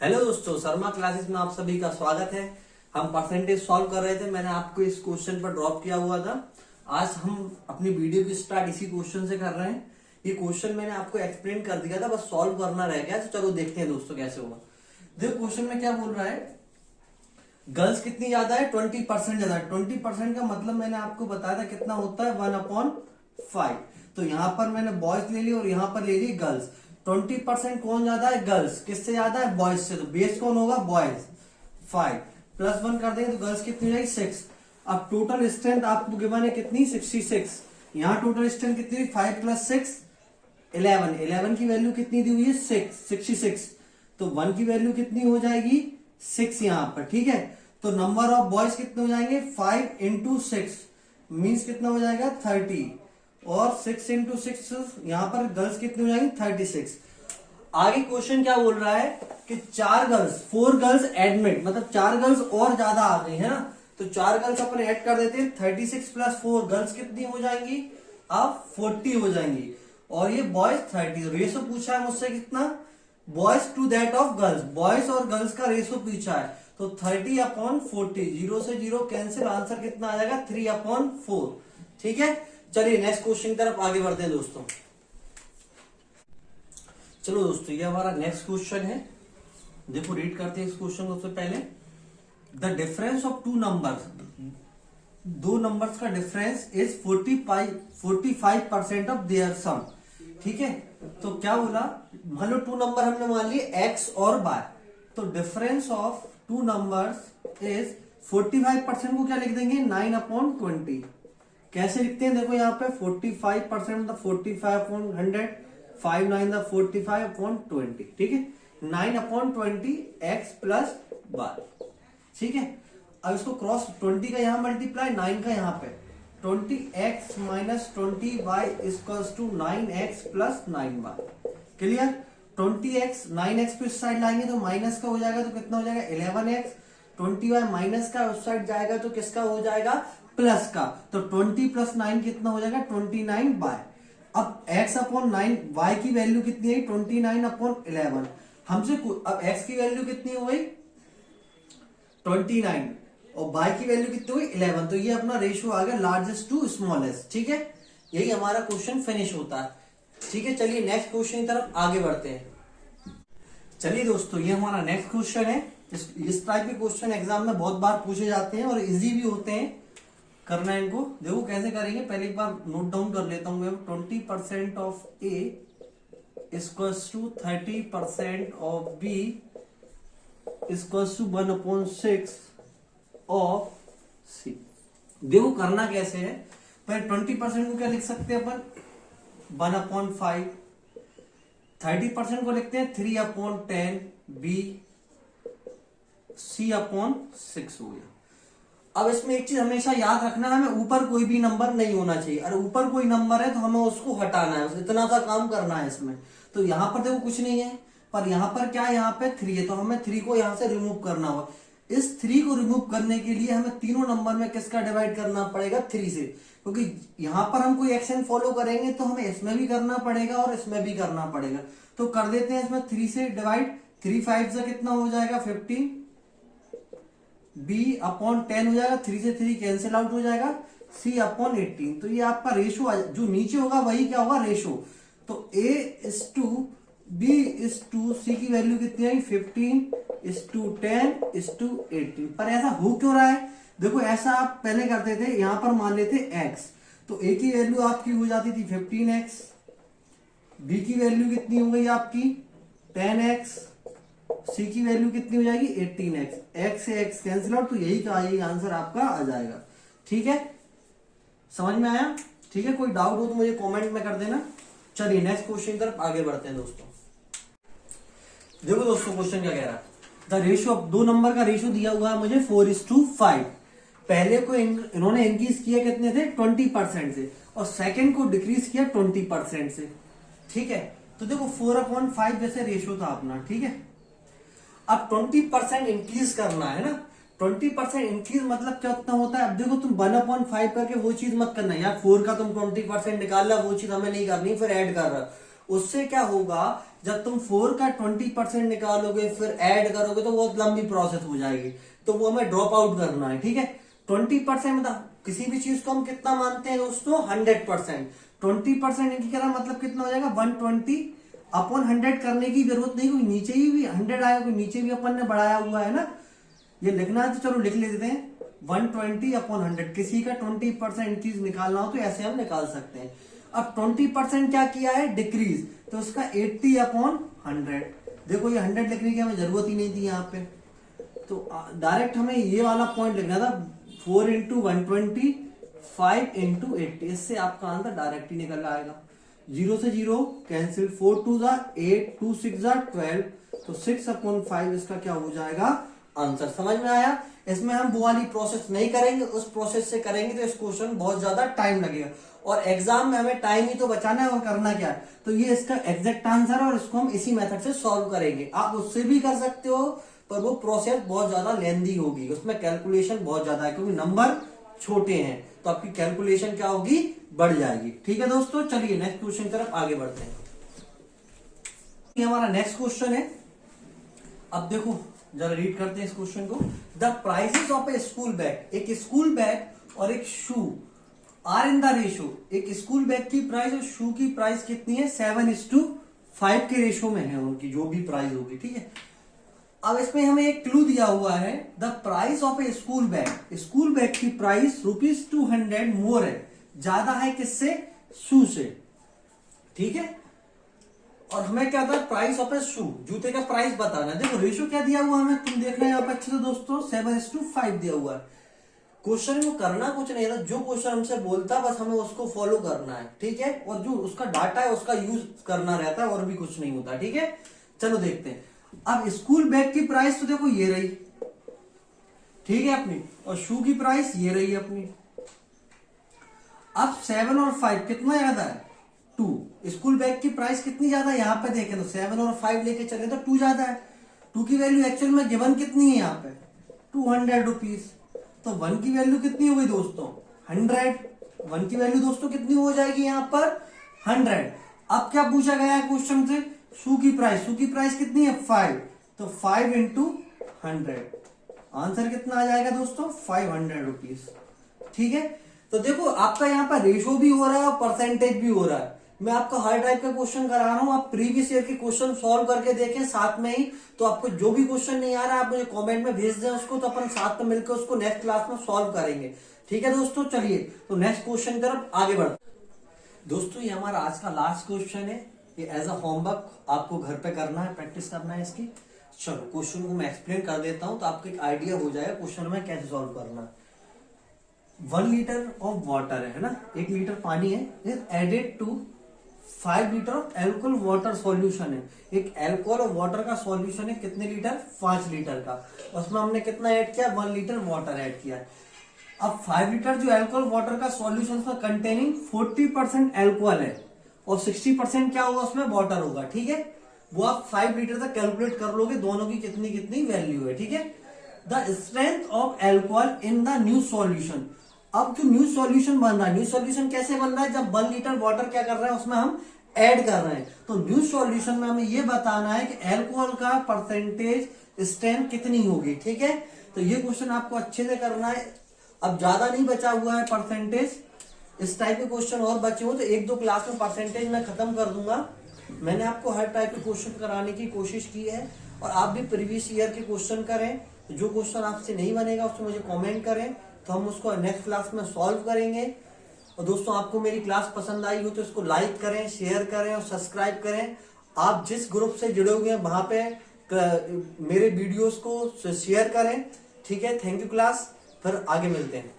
Hello दोस्तों, Sharma classes में आप सभी का स्वागत है। हम परसेंटेज सॉल्व कर रहे थे। मैंने आपको इस क्वेश्चन पर ड्रॉप किया हुआ था। आज हम अपनी वीडियो की स्टार्ट इसी क्वेश्चन से कर रहे हैं। ये क्वेश्चन मैंने आपको एक्सप्लेन कर दिया था, बस सॉल्व करना रह गया। तो चलो देखते हैं दोस्तों कैसे होगा। देखो क्वेश्चन में क्या बोल रहा है, गर्ल्स कितनी ज्यादा है, 20% ज्यादा है। 20% का मतलब मैंने आपको बताया था कितना होता है, 1/5। तो यहाँ पर मैंने बॉयज ले ली और यहाँ पर ले ली गर्ल्स। 20% कौन ज्यादा है, गर्ल्स। किससे ज्यादा है, बॉयज से। तो बेस कौन होगा, बॉयज। 5 + 1 कर देंगे तो गर्ल्स कितनी हो जाएगी, 6। अब टोटल स्ट्रेंथ आपको गिवन है कितनी, 66। यहाँ टोटल स्ट्रेंथ कितनी हुई, 5 + 6 11। 11 की वैल्यू कितनी दी हुई है, 66। तो 1 की वैल्यू कितनी हो जाएगी, 6 यहाँ पर। ठीक है, तो नंबर ऑफ बॉयज कितने हो जाएंगे, 5 × 6 मीन्स कितना हो जाएगा, 30। और 6 × 6 यहाँ पर गर्ल्स कितनी हो जाएंगी, 36। आगे क्वेश्चन क्या बोल रहा है कि 4 गर्ल्स एडमिट, मतलब 4 गर्ल्स और ज्यादा आ गई है ना। तो 4 गर्ल्स अपन ऐड कर देते हैं। 36 + 4 गर्ल्स कितनी हो जाएंगी, अब 40 हो जाएंगी। और ये बॉयज 30। रेशो पूछा है मुझसे कितना, boys to that of girls. Boys और गर्ल्स का रेशो पूछा है। तो 30/40, 0 से 0 कैंसिल। आंसर कितना आ जाएगा, 3/4। ठीक है, चलिए नेक्स्ट क्वेश्चन की तरफ आगे बढ़ते हैं दोस्तों। चलो दोस्तों, ये हमारा नेक्स्ट क्वेश्चन है। देखो रीड करते हैं इस क्वेश्चन को। सबसे पहले, the difference of 2 numbers, 2 numbers का डिफरेंस इज 45% ऑफ देयर सम। ठीक है, तो क्या बोला, मान लो 2 नंबर हमने मान लिए x और y। तो डिफरेंस ऑफ 2 नंबर्स इज 45% को क्या लिख देंगे, 9/20। कैसे लिखते हैं, देखो यहाँ पे 45% मतलब 45/100, 5 9 45/20। ठीक है, 9/20 x + y। ठीक है, अब इसको क्रॉस 20 का यहाँ मल्टीप्लाई, 9 का यहाँ पे, 20x - 20y = 9x + 9y। Clear. 20x 9x को इस साइड लाएंगे तो माइनस का हो जाएगा, तो कितना हो जाएगा, 11x। 20y माइनस का उस साइड जाएगा तो किसका हो जाएगा, प्लस का। तो 20 + 9 कितना हो जाएगा, 29y। अब x/9, y की वैल्यू कितनी है, 29/11। हमसे अब x की वैल्यू कितनी हो गई, 29, और y की वैल्यू कितनी हुई, 11। तो ये अपना रेशियो आ गया लार्जेस्ट टू स्मॉलेस्ट। ठीक है, यही हमारा क्वेश्चन फिनिश होता है। ठीक है, चलिए नेक्स्ट क्वेश्चन की तरफ आगे बढ़ते हैं। चलिए दोस्तों, ये हमारा नेक्स्ट क्वेश्चन है। इस टाइप के क्वेश्चन एग्जाम में बहुत बार पूछे जाते हैं और इजी भी होते हैं। करना है इनको, देखो कैसे करेंगे। पहले एक बार नोट डाउन कर लेता हूं मैं। 20% of A = 30% of B = 1/6 of C। देखो करना कैसे है, पहले 20% को क्या लिख सकते हैं अपन, 1/5। 30% को लिखते हैं 3/10, B C/6 हो गया। अब इसमें एक चीज हमेशा याद रखना है, हमें ऊपर कोई भी नंबर नहीं होना चाहिए। अगर ऊपर कोई नंबर है तो हमें उसको हटाना है, इतना सा काम करना है इसमें। तो यहाँ पर देखो कुछ नहीं है, पर यहाँ पर क्या है, यहाँ पे 3 है, तो हमें 3 को यहाँ से रिमूव करना होगा। इस 3 को रिमूव करने के लिए हमें तीनों नंबर में किसका डिवाइड करना पड़ेगा, 3 से। क्योंकि यहाँ पर हम कोई एक्शन फॉलो करेंगे तो हमें इसमें भी करना पड़ेगा और इसमें भी करना पड़ेगा। तो कर देते हैं इसमें 3 से डिवाइड। 3 5 से कितना हो जाएगा, 15। B/10 हो जाएगा, 3 से 3 कैंसिल आउट हो जाएगा, C/18। तो ये आपका रेशो जो नीचे होगा वही क्या होगा, रेशो। तो A/B/C की वैल्यू कितनी आई, 15:10:18। पर ऐसा हो क्यों रहा है, देखो ऐसा आप पहले करते थे, यहां पर मान लेते x। तो A की वैल्यू आपकी हो जाती थी 15x, B की वैल्यू कितनी हो गई आपकी 10x, C की वैल्यू कितनी हो जाएगी 18x। x से x कैंसिल आउट, तो यही का यही आंसर आपका आ जाएगा। ठीक है, समझ में आया। ठीक है, कोई डाउट हो तो मुझे कमेंट में कर देना। चलिए नेक्स्ट क्वेश्चन की तरफ आगे बढ़ते हैं दोस्तों। देखो दोस्तों क्वेश्चन क्या कह रहा है, द रेशियो ऑफ 2 नंबर का रेशियो दिया हुआ है मुझे 4:5। पहले को इन्होंने इंक्रीज किया कितने थे, 20% से, और सेकंड को डिक्रीज किया 20% से। ठीक है, तो देखो 4/5 जैसे रेशियो था अपना। ठीक है, अब 20% इंक्रीज करना है ना। 20% इंक्रीज मतलब क्या उतना होता है, अब देखो तुम 1/5 करके वो चीज मत करना यार, 4 का तुम 20% निकाल ला, वो चीज हमें नहीं करनी, फिर ऐड कर रहा उससे क्या होगा, जब तुम 4 का 20% निकालोगे फिर ऐड करोगे तो बहुत लंबी प्रोसेस हो जाएगी, तो वो हमें ड्रॉप आउट करना है। ठीक है, 20% मतलब किसी भी चीज को हम कितना मानते हैं दोस्तों, 100%। 20% इनकी तरह मतलब कितना हो जाएगा, 120/100 करने की जरूरत नहीं, कोई नीचे ही भी 100 आया, कोई नीचे भी अपन ने बढ़ाया हुआ है ना, ये लिखना है तो चलो लिख लेते हैं 120/100। किसी का 20% इंक्रीज निकालना हो तो ऐसे हम निकाल सकते हैं। अब 20% क्या किया है, डिक्रीज, तो उसका 80/100। देखो ये 100 लिखने की हमें जरूरत ही नहीं थी यहाँ पे, तो डायरेक्ट हमें ये वाला पॉइंट लिखना था 4 × 120, 5 × 80। इससे आपका आंसर डायरेक्ट ही निकल आएगा। 0 से 0 कैंसिल, 4 2 8, 2 6 12, तो 6/5 इसका क्या हो जाएगा, आंसर। समझ में आया? इसमें हम वो वाली प्रोसेस नहीं करेंगे, उस प्रोसेस से करेंगे तो इस क्वेश्चन बहुत ज्यादा टाइम लगेगा, और एग्जाम में हमें टाइम ही तो बचाना है और करना क्या है। तो ये इसका एग्जैक्ट आंसर है और इसको हम इसी मेथड से सॉल्व करेंगे। आप उससे भी कर सकते हो, पर वो प्रोसेस बहुत ज्यादा लेंदी होगी, उसमें कैलकुलेशन बहुत ज्यादा है, क्योंकि नंबर छोटे हैं तो आपकी कैलकुलेशन क्या होगी, बढ़ जाएगी। ठीक है दोस्तों, चलिए नेक्स्ट क्वेश्चन की तरफ आगे बढ़ते हैं। ये हमारा नेक्स्ट क्वेश्चन है। अब देखो जरा रीड करते हैं इस क्वेश्चन को। The prices of A school bag, एक स्कूल बैग और एक शू आर इन द रेशो। एक स्कूल बैग की प्राइस और शू की प्राइस कितनी है, 7:5 के रेशो में है उनकी जो भी प्राइस होगी। ठीक है, अब इसमें हमें एक क्लू दिया हुआ है, the price of A school bag, school bag की प्राइस ₹200 मोर है, ज्यादा है किससे, शू से। ठीक है, और हमें क्या था, प्राइस ऑफ ए शू, जूते का प्राइस बताना है। देखो रेशो क्या दिया हुआ हमें, तुम देख रहे हैं यहाँ पे अच्छे से दोस्तों, 7:5 दिया हुआ है। क्वेश्चन को करना कुछ नहीं था, जो क्वेश्चन हमसे बोलता बस हमें उसको फॉलो करना है। ठीक है, और जो उसका डाटा है उसका यूज करना रहता है, और भी कुछ नहीं होता। ठीक है, चलो देखते हैं। अब स्कूल बैग की प्राइस तो देखो ये रही, ठीक है अपनी, और शू की प्राइस ये रही अपनी। अब 7 और 5 कितना ज्यादा है, 2। स्कूल बैग की प्राइस कितनी ज्यादा है, यहाँ पे देखें तो 7 और 5 लेके चले तो 2 ज्यादा है। 2 की वैल्यू एक्चुअल में गिवन कितनी है यहाँ पे, 200 रुपीज। तो 1 की वैल्यू कितनी हो गई दोस्तों, 100। 1 की वैल्यू दोस्तों कितनी हो जाएगी यहाँ पर, 100। अब क्या पूछा गया है क्वेश्चन से, शू की प्राइस, शू की प्राइस कितनी है, 5, तो 5 × 100, आंसर कितना आ जाएगा दोस्तों, 500 रुपीज। ठीक है, तो देखो आपका यहाँ पर रेशो भी हो रहा है और परसेंटेज भी हो रहा है। मैं आपको हर टाइप का क्वेश्चन करा रहा हूँ, आप प्रीवियस ईयर के क्वेश्चन सॉल्व करके देखें साथ में ही। तो आपको जो भी क्वेश्चन नहीं आ रहा है आप मुझे कमेंट में भेज दें उसको, तो अपन साथ में मिलकर उसको नेक्स्ट क्लास में सॉल्व करेंगे। ठीक है दोस्तों, चलिए तो नेक्स्ट क्वेश्चन की तरफ आगे बढ़ते हैं। दोस्तों ये हमारा आज का लास्ट क्वेश्चन है, ये एज अ होमवर्क आपको घर पे करना है, प्रैक्टिस करना है इसकी। चलो क्वेश्चन को मैं एक्सप्लेन कर देता हूं तो आपको एक आइडिया हो जाएगा क्वेश्चन में कैसे सॉल्व करना है। 1 लीटर ऑफ वाटर है ना, 1 लीटर पानी है, is added to 5 litre of alcohol water solution है। एक एल्कोहल और वाटर का सॉल्यूशन है, कितने लीटर, 5 लीटर का। उसमें हमने कितना ऐड किया, 1 लीटर वाटर ऐड किया है। अब 5 लीटर जो एल्कोहल वाटर का सॉल्यूशन था कंटेनिंग 40% एल्कोहल है और 60% क्या होगा उसमें, वाटर होगा। ठीक है, वो आप 5 लीटर तक कैलकुलेट कर लोगे दोनों की कितनी कितनी वैल्यू है। ठीक है, the strength of alcohol in the new solution. अब जो न्यू सॉल्यूशन बन रहा है, न्यू सॉल्यूशन कैसे बन रहा है, जब 1 लीटर वाटर क्या कर रहे हैं उसमें हम ऐड कर रहे हैं। तो न्यू सॉल्यूशन में हमें ये बताना है कि एल्कोहल का परसेंटेज स्ट्रेंथ कितनी होगी। ठीक है, तो ये क्वेश्चन आपको अच्छे से करना है। अब ज्यादा नहीं बचा हुआ है परसेंटेज, इस टाइप के क्वेश्चन और बचे हो तो 1-2 क्लास में परसेंटेज मैं खत्म कर दूंगा। मैंने आपको हर टाइप के क्वेश्चन कराने की कोशिश की है, और आप भी प्रीवियस ईयर के क्वेश्चन करें। जो क्वेश्चन आपसे नहीं बनेगा उसको मुझे कमेंट करें, तो हम उसको नेक्स्ट क्लास में सॉल्व करेंगे। और दोस्तों आपको मेरी क्लास पसंद आई हो तो इसको लाइक करें, शेयर करें और सब्सक्राइब करें। आप जिस ग्रुप से जुड़े हुए हैं वहां पे मेरे वीडियोस को शेयर करें। ठीक है, थैंक यू क्लास, फिर आगे मिलते हैं।